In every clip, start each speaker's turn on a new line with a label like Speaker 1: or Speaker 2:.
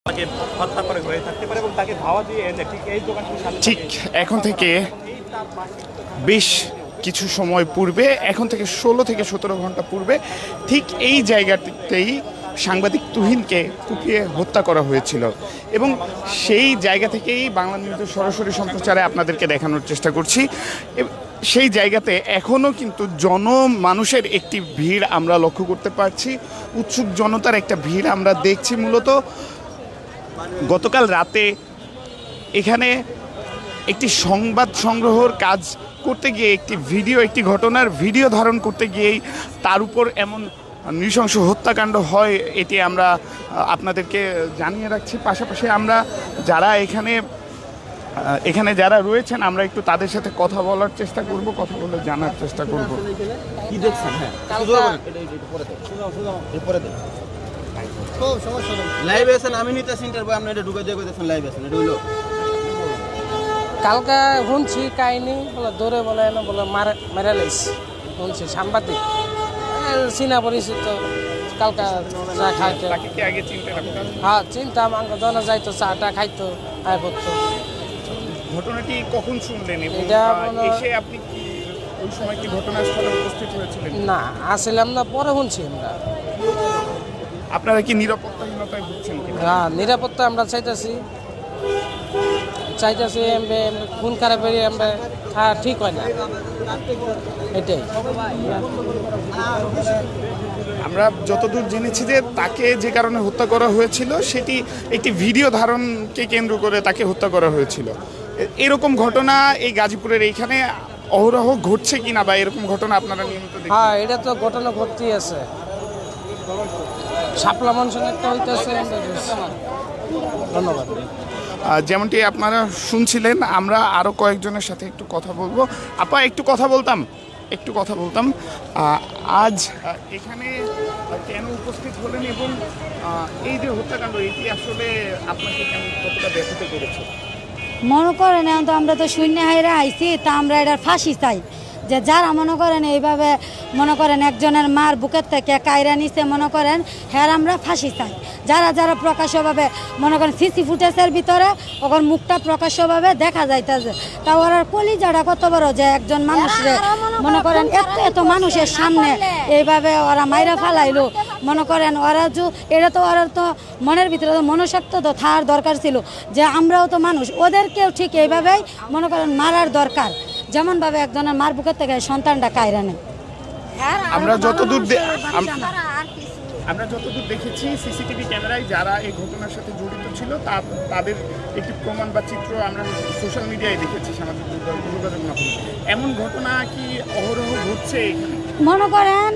Speaker 1: তাকে হত্যা করে হয়ে থাকতে পারে এবং তাকে ধাওয়া দিয়ে এনে ঠিক এই দোকানটির সামনে
Speaker 2: ঠিক এখন থেকে বেশ কিছু সময় পূর্বে, এখন থেকে 16 থেকে 17 ঘন্টা পূর্বে ঠিক এই জায়গাতেই সাংবাদিক তুহিনকে কুপিয়ে হত্যা করা হয়েছিল এবং সেই জায়গা থেকেই বাংলা নিউজের সরাসরি সম্প্রচারে আপনাদেরকে দেখানোর চেষ্টা করছি। সেই জায়গাতে এখনও কিন্তু জনমানুষের একটি ভিড় আমরা লক্ষ্য করতে পারছি, উৎসুক জনতার একটা ভিড় আমরা দেখছি। মূলত গতকাল রাতে এখানে একটি সংবাদ সংগ্রহর কাজ করতে গিয়ে একটি ঘটনার ভিডিও ধারণ করতে গিয়েই তার উপর এমন নৃশংস হত্যাকাণ্ড হয়, এটি আমরা আপনাদেরকে জানিয়ে রাখছি। পাশাপাশি আমরা যারা এখানে যারা রয়েছেন আমরা একটু তাদের সাথে কথা বলার চেষ্টা করব, কথা বলে জানার চেষ্টা করব।
Speaker 1: কি দেখছেন? হ্যাঁ,
Speaker 3: লাইভ আছেন, আমি নিতেছি ইন্টারভিউ, আপনি এটা ঢুকে দিয়ে কইতেছেন লাইভ আছেন, এটা হইলো
Speaker 4: কালকা শুনছি কাহিনী বলে দৌড়ে বলে না বলে মেরে লাইছি, শুনছি সাংবাদিক চিনা পরিচিত। কালকা চা খাইতো, হ্যাঁ চিন্তা মাংস জন যাইতো, চাটা খাইতো, আয় করতো।
Speaker 2: ঘটনাটি কখন শুনলেন এবং
Speaker 4: এটা
Speaker 2: এসে আপনি কি ওই সময় কি ঘটনাস্থলে উপস্থিত হয়েছিলেন?
Speaker 4: না, আসলাম না, পরে শুনছি আমরা।
Speaker 2: আপনারা কি নিরাপত্তাহীনতায় ভুগছেন কিনা?
Speaker 4: হ্যাঁ, নিরাপত্তা আমরা চাইতেছি খুন খারাপ আমরা ঠিক হয় না, এটাই।
Speaker 2: আমরা যতদূর জেনেছি যে তাকে যে কারণে হত্যা করা হয়েছিল সেটি একটি ভিডিও ধারণকে কেন্দ্র করে তাকে হত্যা করা হয়েছিল। এরকম ঘটনা এই গাজীপুরের এইখানে অহরহ ঘটছে কিনা, বা এরকম ঘটনা আপনারা নিয়মিত দেখছেন?
Speaker 4: হ্যাঁ, এটা তো ঘটনা ঘটতেই আছে। শাপলা মানুষের একটা হইতেছে। ধন্যবাদ।
Speaker 2: যেমনটি আপনারা শুনছিলেন, আমরা আরও কয়েকজনের সাথে একটু কথা বলবো। আপা একটু কথা বলতাম আজ এখানে কেন উপস্থিত হলেন এবং এই যে হত্যাকাণ্ড এটি আসলে আপনাকে কেমন কতটা ব্যথিত করেছে?
Speaker 5: মনে করেন এখন তো আমরা তো শূন্য হাইরা আইছি, তা আমরা এটার ফাঁসি চাই। যে যারা মনে করেন এইভাবে মনে করেন একজনের মার বুকের থেকে কায়রা নিচে মনে করেন হ্যাঁ আমরা ফাঁসি চাই। যারা যারা প্রকাশ্যভাবে মনে করেন সিসি ফুটেজের ভিতরে ওর মুখটা প্রকাশ্যভাবে দেখা যাইতেছে, তা ওরা কলিজাটা কত বড় যে একজন মানুষরে মনে করেন এত মানুষের সামনে এইভাবে ওরা মাইরা ফালাইলো। মনে করেন ওরা এটা তো ওরা তো মনের ভিতরে তো মনুষ্যত্ব তো থাকার দরকার ছিল, যে আমরাও তো মানুষ, ওদেরকেও ঠিক এইভাবেই মনে করেন মারার দরকার, যেমনভাবে একজনের মার বুকের থেকে সন্তানটা কায়রা নেয়।
Speaker 2: আমরা যতদূর দেখেছি সিসিটিভি ক্যামেরায় যারা এই ঘটনার সাথে জড়িত ছিল তাদের একটি প্রমাণ বা চিত্র আমরা সোশ্যাল মিডিয়ায় দেখেছি, সামাজিক যোগাযোগ মাধ্যমে। এমন ঘটনা কি অহরহ ঘটছে এখানে?
Speaker 5: মনে করেন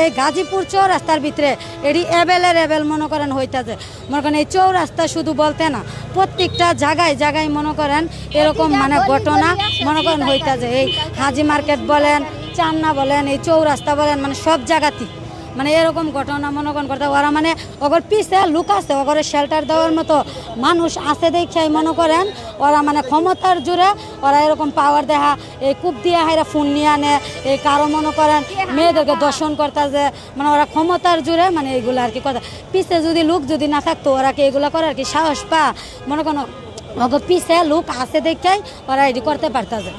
Speaker 5: এই গাজীপুর চৌরাস্তার ভিতরে এটি এবেল মনে করেন হইতেছে। মনে করেন এই চৌরাস্তা শুধু বলতে না, প্রত্যেকটা জায়গায় মনে করেন এরকম মানে ঘটনা মনে করেন হইতেছে। এই হাজি মার্কেট বলেন, চান্না বলেন, এই চৌরাস্তা বলেন, মানে সব জায়গাতেই মানে এরকম ঘটনা মনে করেন করতে। ওরা মানে ওগর পিছে লুক আছে, ওগরে শেল্টার দেওয়ার মতো মানুষ আছে দেখাই মনে করেন ওরা মানে ক্ষমতার জোরে ওরা এরকম পাওয়ার দেখা, এই কূপ দিয়ে হাইরা ফোন নিয়ে আনে, এই কারো মনে করেন মেয়েদেরকে দর্শন করতে যে মানে ওরা ক্ষমতার জোরে মানে এইগুলো আর কি কথা। পিছে যদি লোক যদি না থাকতো ওরা কি এগুলো করে আর কি সাহস পা, মনে করেন ওগর পিছে লোক আছে দেখাই ওরা এটি করতে পারতেছে,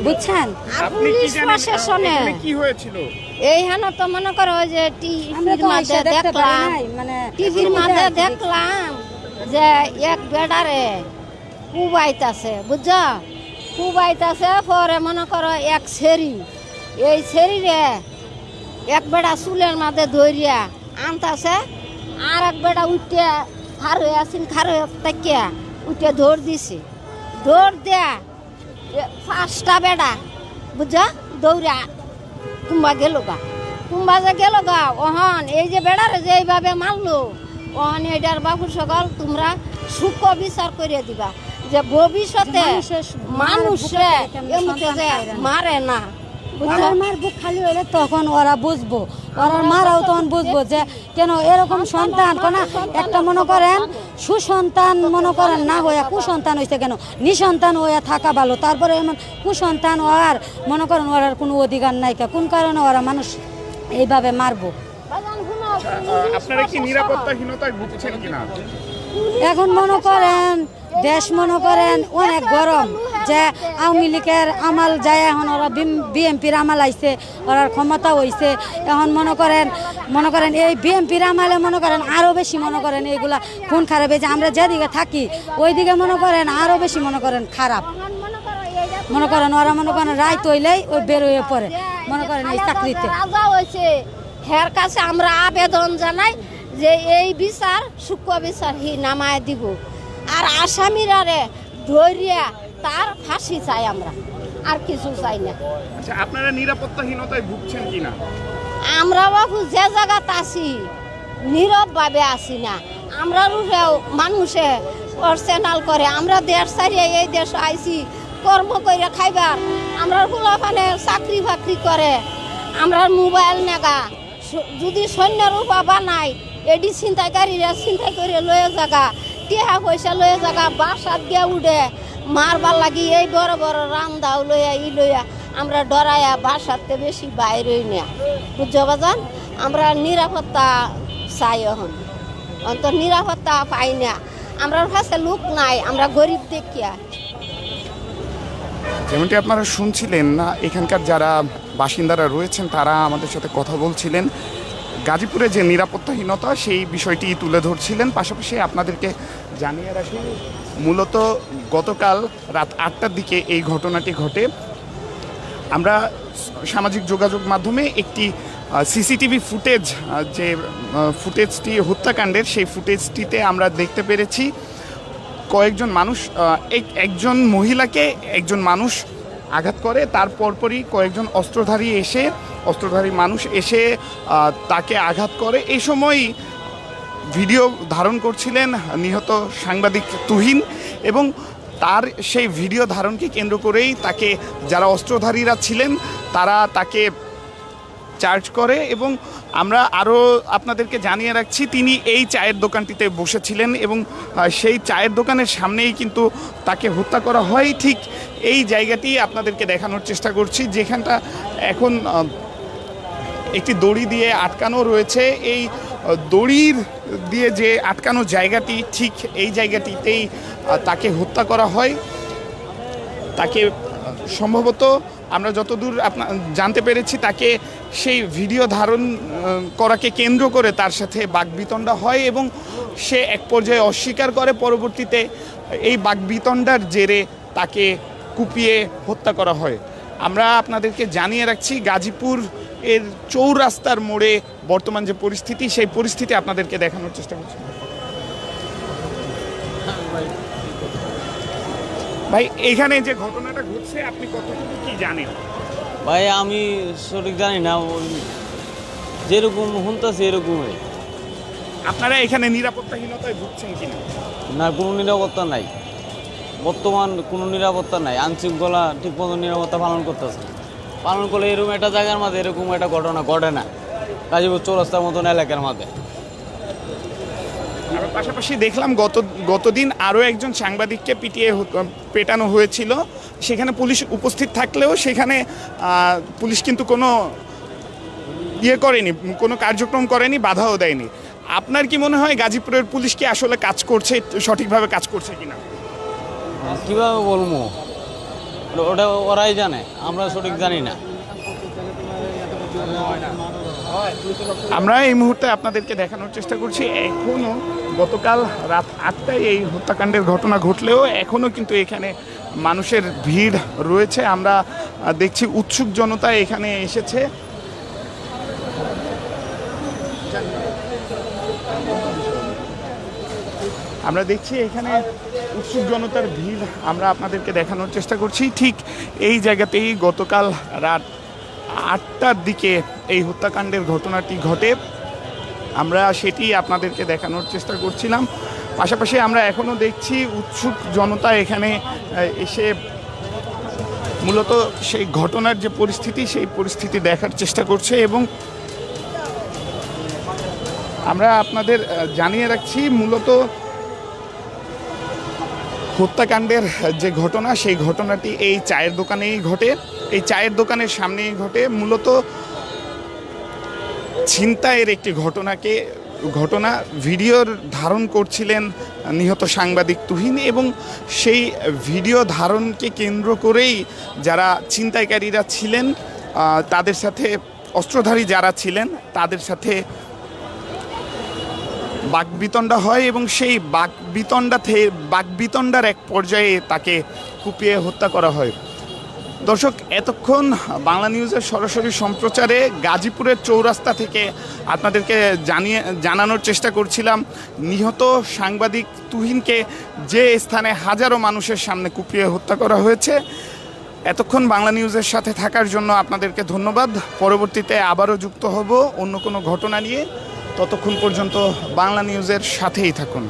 Speaker 5: বুঝছেন?
Speaker 6: পুলিশ প্রশাসনে
Speaker 2: কি হয়েছিল
Speaker 6: এইখানে তো মনে করো যে টিভির মাঝে দেখলাম যে এক বেড়ারে কুবাইতাছে, বুঝছ? কুবাইতাছে পরে মনে করো এক এই ছেড়িরে এক বেড়া চুলের মাঝে ধরিয়া আনতাছে, আর এক বেড়া উঠে খার হয়ে আসিন, খার হয়ে তাকিয়া উঠে দৌড় দিছে। দৌড় দেয়া 5টা বেড়া বুঝ দৌড়া কুম্বা গেল গা ওহন এই যে বেড়ারে যে এইভাবে মারলো, ওহন এটার বাবুর সকল তোমরা সূক্ষ্ম বিচার করে দিবা যে ভবিষ্যতে মানুষে মারে না।
Speaker 5: ওরার মার বুক খালি হইলে তখন ওরা বুঝবো, ওরার মারাও তখন বুঝবো যে কেন এরকম সন্তান কোনা একটা মনে করেন সুসন্তান মনে করেন না হইয়া কুসন্তান হয়েছে, কেন নিঃসন্তান হইয়া থাকা ভালো। তারপরে এমন কুসন্তান হওয়ার মনে করেন ওরার কোনো অধিকার নাই, কোন কারণে ওরা মানুষ এইভাবে মারবো।
Speaker 2: আচ্ছা, আপনারা কি নিরাপত্তাহীনতায় ভুগছেন কিনা?
Speaker 5: এখন মনে করেন দেশ মনে করেন অনেক গরম, যে আওয়ামী লীগের আমাল যায়, এখন ওরা বিএমপির আমাল আইছে, ওরা ক্ষমতা হইছে। এখন মনে করেন এই বিএমপির আমালে মনে করেন আরও বেশি মনে করেন এইগুলা খুন খারাপ, এই যে আমরা যেদিকে থাকি ওইদিকে মনে করেন আরও বেশি মনে করেন খারাপ। মনে করেন ওরা মনে করেন রায় তৈলেই ওই বের হয়ে পড়ে মনে করেন এই চাকরিতে।
Speaker 6: রাজা হয়েছে, হের কাছে আমরা আবেদন জানাই যে এই বিচার সূক্ষ্ম বিচার হি নামায় দিব, আর আসামিরারে ধরিয়া তার ফাঁসি চাই আমরা, আর কিছু চাই না।
Speaker 2: আচ্ছা, আপনারা নিরাপত্তাহীনতায় ভুগছেন কিনা?
Speaker 6: আমরা বাবু যে জায়গাতে আছি নীরবভাবে আছি না, আমরা রুহেও মানুষে অর্চনাল করে, আমরা দেশ ছাড়িয়ে এই দেশ আইছি কর্ম করে খাইবার, আমরা ফুলাফানে চাকরি বাকরি করে, আমরা মোবাইল নেগা, যদি সৈন্যের উপা বানাই এডি ছিনতাইকারীরা ছিনতাই করে লয়ে জাগা, টিহা পয়সা লয়ে জাগা, বাসাত গিয়া উঠে মারবার লাগি এই বড় বড় রান্দাও লইয়া লইয়া আমরা ডরাইয়া বাসাতে বেশি বাইরেই না, বুঝছো বাজান? আমরা নিরাপত্তা চাই, এখন অন্তর নিরাপত্তা পাই না, আমরা কাছে লোক নাই, আমরা গরিব দেখিয়া।
Speaker 2: যেমনটি আপনারা শুনছিলেন, এখানকার যারা বাসিন্দারা রয়েছেন তারা আমাদের সাথে কথা বলছিলেন, গাজীপুরে যে নিরাপত্তাহীনতা সেই বিষয়টি তুলে ধরছিলেন। পাশাপাশি আপনাদেরকে জানিয়ে রাখি, মূলত গতকাল রাত 8টার দিকে এই ঘটনাটি ঘটে। আমরা সামাজিক যোগাযোগ মাধ্যমে একটি সিসিটিভি ফুটেজ, যে ফুটেজটি হত্যাকাণ্ডের, সেই ফুটেজটিতে আমরা দেখতে পেরেছি কয়েকজন মানুষ, একজন মহিলাকে একজন মানুষ আঘাত করে, তার পরপরই কয়েকজন অস্ত্রধারী মানুষ এসে তাকে আঘাত করে। এই সময় ভিডিও ধারণ করছিলেন নিহত সাংবাদিক তুহিন, এবং তার সেই ভিডিও ধারণকে কেন্দ্র করেই তাকে যারা অস্ত্রধারীরা ছিলেন তারা তাকে চার্জ করে। এবং আমরা আরও আপনাদেরকে জানিয়ে রাখছি, তিনি এই চায়ের দোকানটিতে বসেছিলেন এবং সেই চায়ের দোকানের সামনেই কিন্তু তাকে হত্যা করা হয়। ঠিক এই জায়গাটি আপনাদেরকে দেখানোর চেষ্টা করছি, যেখানটা এখন একটি দড়ি দিয়ে আটকানো রয়েছে। এই দড়ির দিয়ে যে আটকানো জায়গাটি, ঠিক এই জায়গাটিতেই তাকে হত্যা করা হয়। তাকে সম্ভবত আমরা যতদূর জানতে পেরেছি, তাকে সেই ভিডিও ধারণ করাকে কেন্দ্র করে তার সাথে বাকবিতণ্ডা হয় এবং সে এক পর্যায়ে অস্বীকার করে। পরবর্তীতে এই বাকবিতণ্ডার জেরে তাকে কুপিয়ে হত্যা করা হয়। আমরা আপনাদেরকে জানিয়ে রাখছি, গাজীপুর এর চৌরাস্তার মোড়ে বর্তমান যে পরিস্থিতি, সেই পরিস্থিতি আপনাদেরকে দেখানোর চেষ্টা করছি। ভাই, এখানে যে ঘটনাটা ঘটছে আপনি কতটুকু কি জানেন?
Speaker 7: ভাই আমি সঠিক জানি না, যেরকম শুনতেছি এরকমই।
Speaker 2: আপনারা এখানে নিরাপত্তাহীনতায় ভুগছেন কিনা?
Speaker 7: না, কোনো নিরাপত্তা নাই, বর্তমান কোনো নিরাপত্তা নাই, আইনশৃঙ্খলা ঠিক মতো নিরাপত্তা পালন করলে এরকম একটা জায়গার মাঝে এরকম একটা ঘটনা ঘটে না, গাজীপুর চৌরাস্তার মতন এলাকার মাঝে।
Speaker 2: পাশাপাশি দেখলাম গতদিন আরও একজন সাংবাদিককে পেটানো হয়েছিল, সেখানে পুলিশ উপস্থিত থাকলেও সেখানে পুলিশ কিন্তু কোনো করেনি, কোনো কার্যক্রম করেনি, বাধাও দেয়নি। আপনার কি মনে হয় গাজীপুরের পুলিশ কি আসলে কাজ করছে, সঠিকভাবে কাজ করছে কিনা?
Speaker 7: কীভাবে বলবো, ওটা ওরাই জানে, আমরা সঠিক জানি না।
Speaker 2: আমরা এই মুহূর্তে আপনাদেরকে দেখানোর চেষ্টা করছি, এখনও গতকাল রাত 8টায় এই হত্যাকাণ্ডের ঘটনা ঘটলেও এখনও কিন্তু এখানে মানুষের ভিড় রয়েছে। আমরা দেখছি উৎসুক জনতা এখানে এসেছে। আমরা দেখছি এখানে উৎসুক জনতার ভিড় আমরা আপনাদেরকে দেখানোর চেষ্টা করছি। ঠিক এই জায়গাতেই গতকাল রাত 8টার দিকে এই হত্যাকাণ্ডের ঘটনাটি ঘটে, আমরা সেটি আপনাদেরকে দেখানোর চেষ্টা করছিলাম। পাশাপাশি আমরা এখনও দেখছি উৎসুক জনতা এখানে এসে মূলত সেই ঘটনার যে পরিস্থিতি, সেই পরিস্থিতি দেখার চেষ্টা করছে। এবং আমরা আপনাদের জানিয়ে রাখছি, মূলত হত্যাকাণ্ডের যে ঘটনা, সেই ঘটনাটি এই চায়ের দোকানেই ঘটে, এই চায়ের দোকানের সামনেই ঘটে। মূলত ছিনতাইয়ের একটি ঘটনা ভিডিওর ধারণ করছিলেন নিহত সাংবাদিক তুহিন, এবং সেই ভিডিও ধারণকে কেন্দ্র করেই যারা ছিনতাইকারীরা ছিলেন তাদের সাথে অস্ত্রধারী যারা ছিলেন তাদের সাথে বাকবিতণ্ডা হয়, এবং সেই বাকবিতণ্ডার এক পর্যায়ে তাকে কুপিয়ে হত্যা করা হয়। দর্শক, এতক্ষণ বাংলা নিউজের সরাসরি সম্প্রচারে গাজীপুরের চৌরাস্তা থেকে আপনাদেরকে জানানোর চেষ্টা করছিলাম নিহত সাংবাদিক তুহিনকে যে স্থানে হাজারো মানুষের সামনে কুপিয়ে হত্যা করা হয়েছে। এতক্ষণ বাংলা নিউজের সাথে থাকার জন্য আপনাদেরকে ধন্যবাদ। পরবর্তীতে আবারও যুক্ত হব অন্য কোনো ঘটনা নিয়ে। ততক্ষণ পর্যন্ত বাংলা নিউজের সাথেই থাকুন।